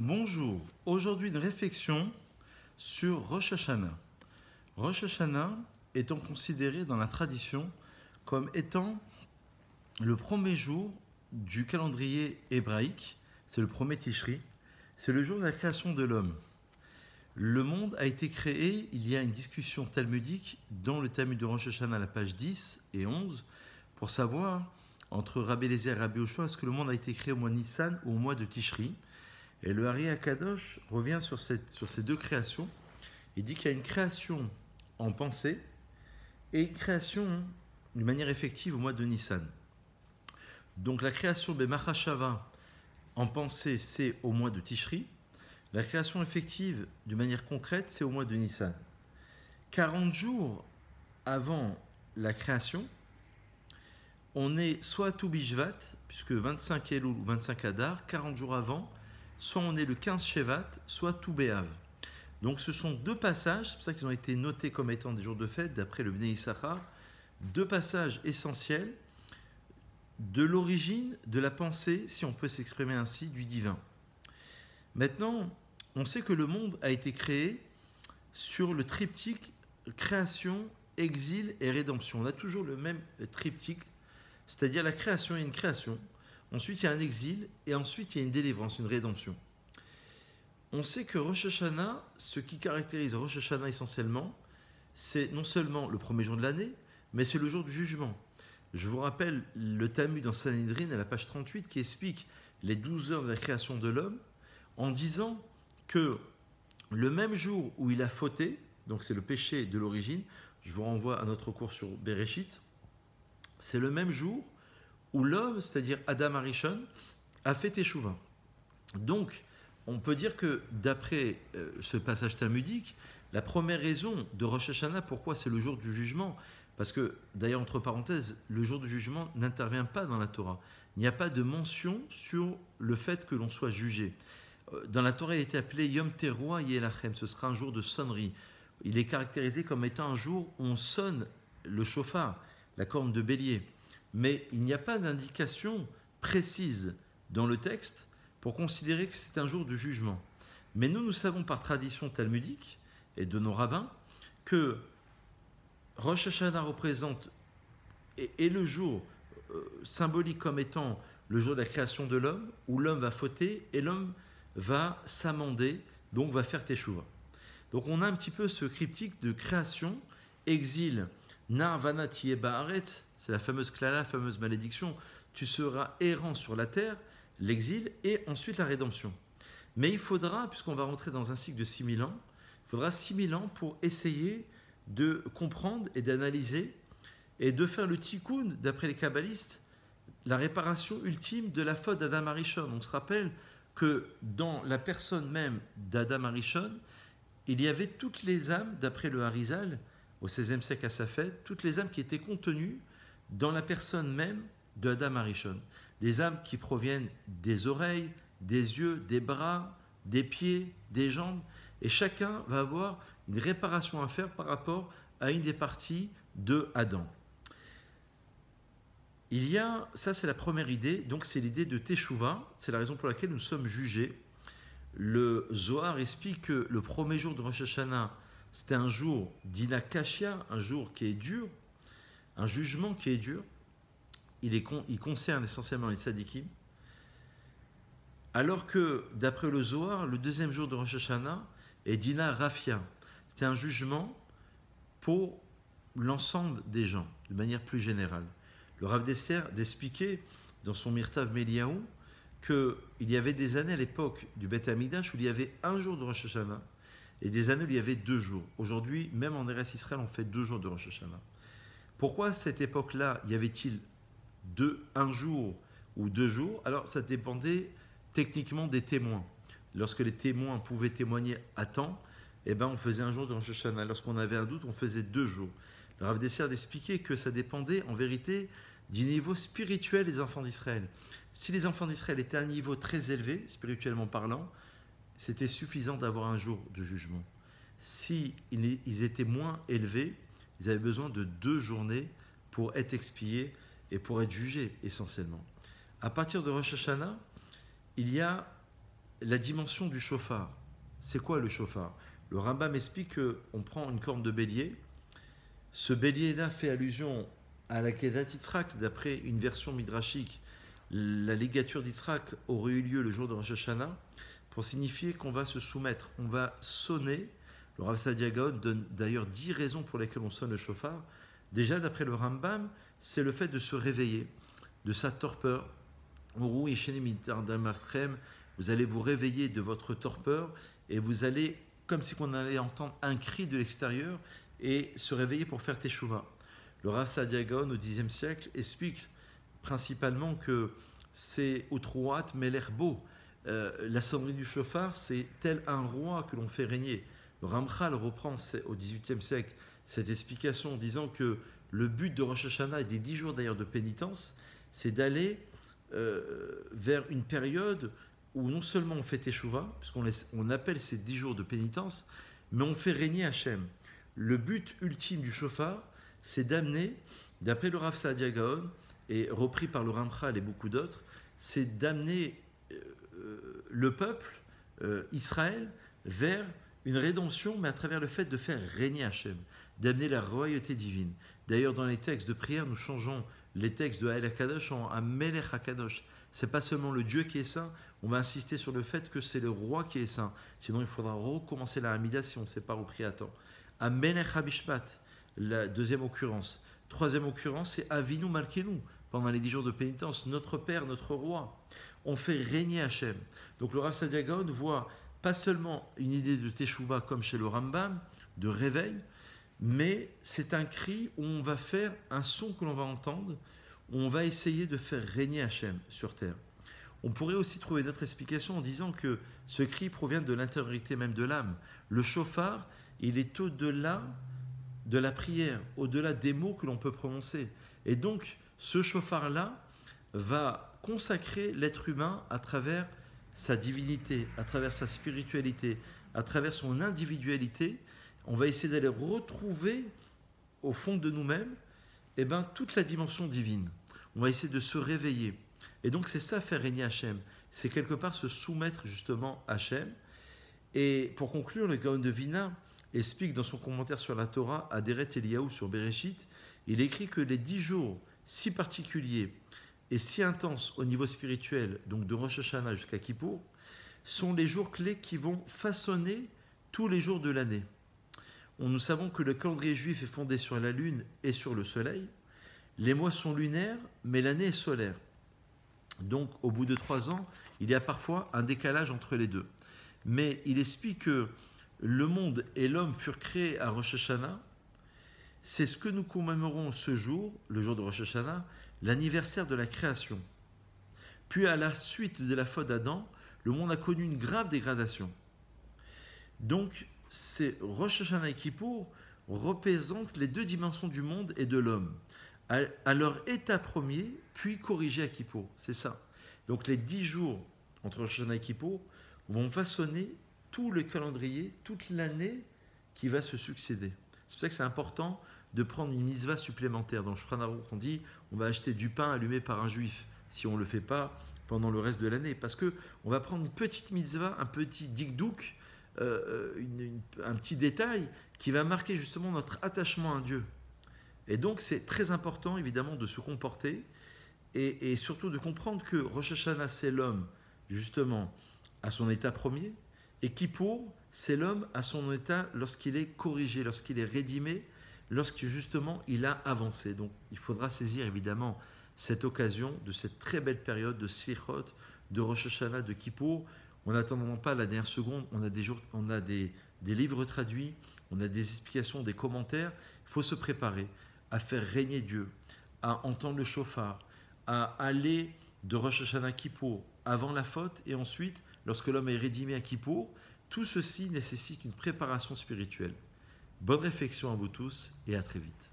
Bonjour, aujourd'hui une réflexion sur Rosh Hashanah. Rosh Hashanah étant considéré dans la tradition comme étant le premier jour du calendrier hébraïque, c'est le premier Tishri, c'est le jour de la création de l'homme. Le monde a été créé, il y a une discussion talmudique dans le Talmud de Rosh Hashanah à la page 10 et 11 pour savoir entre Rabbi Eliezer et Rabbi Yoshua est-ce que le monde a été créé au mois de Nissan ou au mois de Tishri. Et le Hari Akadosh revient sur ces deux créations. Il dit qu'il y a une création en pensée et une création d'une manière effective au mois de Nissan. Donc la création Bemachashava en pensée, c'est au mois de Tishri. La création effective d'une manière concrète, c'est au mois de Nissan. 40 jours avant la création, on est soit à Toubishvat, puisque 25 Elul ou 25 Adar, 40 jours avant, soit on est le 15 Shevat, soit Toubéav. Donc ce sont deux passages, c'est pour ça qu'ils ont été notés comme étant des jours de fête, d'après le Bnei Issachar, deux passages essentiels de l'origine de la pensée, si on peut s'exprimer ainsi, du divin. Maintenant, on sait que le monde a été créé sur le triptyque création, exil et rédemption. On a toujours le même triptyque, c'est-à-dire la création et une création. Ensuite, il y a un exil et ensuite, il y a une délivrance, une rédemption. On sait que Rosh Hashanah, ce qui caractérise Rosh Hashanah essentiellement, c'est non seulement le premier jour de l'année, mais c'est le jour du jugement. Je vous rappelle le Talmud dans Sanhedrin à la page 38 qui explique les 12 heures de la création de l'homme en disant que le même jour où il a fauté, donc c'est le péché de l'origine, je vous renvoie à notre cours sur Bereshit, c'est le même jour où l'homme, c'est-à-dire Adam Arishon, a fait Teshuvah. Donc, on peut dire que d'après ce passage talmudique, la première raison de Rosh Hashanah, pourquoi c'est le jour du jugement, parce que, d'ailleurs, entre parenthèses, le jour du jugement n'intervient pas dans la Torah. Il n'y a pas de mention sur le fait que l'on soit jugé. Dans la Torah, il est appelé Yom Teruah Yelachem, ce sera un jour de sonnerie. Il est caractérisé comme étant un jour où on sonne le shofar, la corne de bélier. Mais il n'y a pas d'indication précise dans le texte pour considérer que c'est un jour de jugement. Mais nous savons par tradition talmudique et de nos rabbins que Rosh Hashanah représente et le jour symbolique comme étant le jour de la création de l'homme, où l'homme va fauter et l'homme va s'amender, donc va faire Teshuvah. Donc on a un petit peu ce cryptique de création, exil, Nar Vana Tiye Ba'aretz, c'est la fameuse klala, la fameuse malédiction, tu seras errant sur la terre, l'exil et ensuite la rédemption. Mais il faudra, puisqu'on va rentrer dans un cycle de 6000 ans, il faudra 6000 ans pour essayer de comprendre et d'analyser et de faire le tikkun, d'après les kabbalistes, la réparation ultime de la faute d'Adam Arishon. On se rappelle que dans la personne même d'Adam Arishon, il y avait toutes les âmes, d'après le Harizal, au XVIe siècle à sa fête, toutes les âmes qui étaient contenues dans la personne même de Adam Arishon. Des âmes qui proviennent des oreilles, des yeux, des bras, des pieds, des jambes, et chacun va avoir une réparation à faire par rapport à une des parties de Adam. Il y a, ça c'est la première idée, donc c'est l'idée de Teshuvah, c'est la raison pour laquelle nous sommes jugés. Le Zohar explique que le premier jour de Rosh Hashanah, c'était un jour d'inakashia, un jour qui est dur, un jugement qui est dur. Il concerne essentiellement les tzadikim. Alors que, d'après le Zohar, le deuxième jour de Rosh Hashanah est Dina Rafia. C'était un jugement pour l'ensemble des gens, de manière plus générale. Le Rav d'Esther d'expliquer dans son Mirtav Meliaou qu'il y avait des années à l'époque du Beth Amikdash où il y avait un jour de Rosh Hashanah et des années où il y avait 2 jours. Aujourd'hui, même en Eretz Israël, on fait 2 jours de Rosh Hashanah. Pourquoi à cette époque-là, y avait-il un jour ou 2 jours? Alors, ça dépendait techniquement des témoins. Lorsque les témoins pouvaient témoigner à temps, eh ben, on faisait un jour de Rosh Hashanah. Lorsqu'on avait un doute, on faisait 2 jours. Le Rav d'Esther d'expliquer que ça dépendait en vérité du niveau spirituel des enfants d'Israël. Si les enfants d'Israël étaient à un niveau très élevé, spirituellement parlant, c'était suffisant d'avoir un jour de jugement. Si ils étaient moins élevés, ils avaient besoin de 2 journées pour être expiés et pour être jugés essentiellement. À partir de Rosh Hashanah, il y a la dimension du shofar. C'est quoi le shofar? Le Rambam explique qu'on prend une corne de bélier. Ce bélier-là fait allusion à la Kedat Yitzhak. D'après une version midrashique, la ligature d'Yitzhak aurait eu lieu le jour de Rosh Hashanah pour signifier qu'on va se soumettre, on va sonner. Le Rav Saadia Gaon donne d'ailleurs 10 raisons pour lesquelles on sonne le shofar. Déjà, d'après le Rambam, c'est le fait de se réveiller de sa torpeur. Vous allez vous réveiller de votre torpeur et vous allez, comme si on allait entendre un cri de l'extérieur et se réveiller pour faire teshuva. Le Rav Saadia Gaon au Xe siècle explique principalement que c'est Utruat Melech Bo. La sonnerie du shofar, c'est tel un roi que l'on fait régner. Le Ramchal reprend au XVIIIe siècle cette explication en disant que le but de Rosh Hashanah et des 10 jours d'ailleurs de pénitence, c'est d'aller vers une période où non seulement on fait teshuva, puisqu'on appelle ces 10 jours de pénitence, mais on fait régner Hachem. Le but ultime du shofar, c'est d'amener, d'après le Rav Saadia Gaon, et repris par le Ramchal et beaucoup d'autres, c'est d'amener le peuple, Israël, vers une rédemption, mais à travers le fait de faire régner Hachem, d'amener la royauté divine. D'ailleurs, dans les textes de prière, nous changeons les textes de Ha'el HaKadosh en Amelech HaKadosh. Ce n'est pas seulement le Dieu qui est saint, on va insister sur le fait que c'est le roi qui est saint. Sinon, il faudra recommencer la Hamida si on ne sait pas repris à temps. Amelech HaBishpat, la deuxième occurrence. Troisième occurrence, c'est Avinu Malkenu, pendant les 10 jours de pénitence, notre Père, notre Roi. On fait régner Hachem. Donc le Rav Saadia Gaon voit pas seulement une idée de Teshuvah comme chez le Rambam, de réveil, mais c'est un cri où on va faire un son que l'on va entendre, où on va essayer de faire régner Hachem sur terre. On pourrait aussi trouver notre explication en disant que ce cri provient de l'intériorité même de l'âme. Le shofar, il est au-delà de la prière, au-delà des mots que l'on peut prononcer. Et donc, ce shofar-là va consacrer l'être humain à travers sa divinité, à travers sa spiritualité, à travers son individualité. On va essayer d'aller retrouver au fond de nous-mêmes toute la dimension divine. On va essayer de se réveiller. Et donc c'est ça faire régner Hachem. C'est quelque part se soumettre justement à Hachem. Et pour conclure, le Gaon de Vilna explique dans son commentaire sur la Torah, Aderet Eliyahu sur Bereshit, il écrit que les 10 jours si particuliers et si intenses au niveau spirituel, donc de Rosh Hashanah jusqu'à Kippour, sont les jours clés qui vont façonner tous les jours de l'année. Nous savons que le calendrier juif est fondé sur la lune et sur le soleil. Les mois sont lunaires, mais l'année est solaire. Donc, au bout de 3 ans, il y a parfois un décalage entre les deux. Mais il explique que le monde et l'homme furent créés à Rosh Hashanah. C'est ce que nous commémorons ce jour, le jour de Rosh Hashanah, l'anniversaire de la création. Puis, à la suite de la faute d'Adam, le monde a connu une grave dégradation. Donc, ces Rosh Hashanah et Kippour représentent les 2 dimensions du monde et de l'homme, à leur état premier, puis corrigé à Kippour. C'est ça. Donc, les 10 jours entre Rosh Hashanah et Kippour vont façonner tout le calendrier, toute l'année qui va se succéder. C'est pour ça que c'est important de prendre une mitzvah supplémentaire. Dans le Shulchan Aruch, on dit on va acheter du pain allumé par un juif si on ne le fait pas pendant le reste de l'année. Parce qu'on va prendre une petite mitzvah, un petit dikdouk, un petit détail qui va marquer justement notre attachement à Dieu. Et donc c'est très important évidemment de se comporter et surtout de comprendre que Rosh Hashanah c'est l'homme justement à son état premier et Kippour c'est l'homme à son état lorsqu'il est corrigé, lorsqu'il est rédimé, lorsque justement il a avancé. Donc il faudra saisir évidemment cette occasion de cette très belle période de Slichot, de Rosh Hashanah, de Kippour. On n'attend pas la dernière seconde, on a des livres traduits, on a des explications, des commentaires. Il faut se préparer à faire régner Dieu, à entendre le shofar, à aller de Rosh Hashanah à Kippour avant la faute et ensuite, lorsque l'homme est rédimé à Kippour. Tout ceci nécessite une préparation spirituelle. Bonne réflexion à vous tous et à très vite.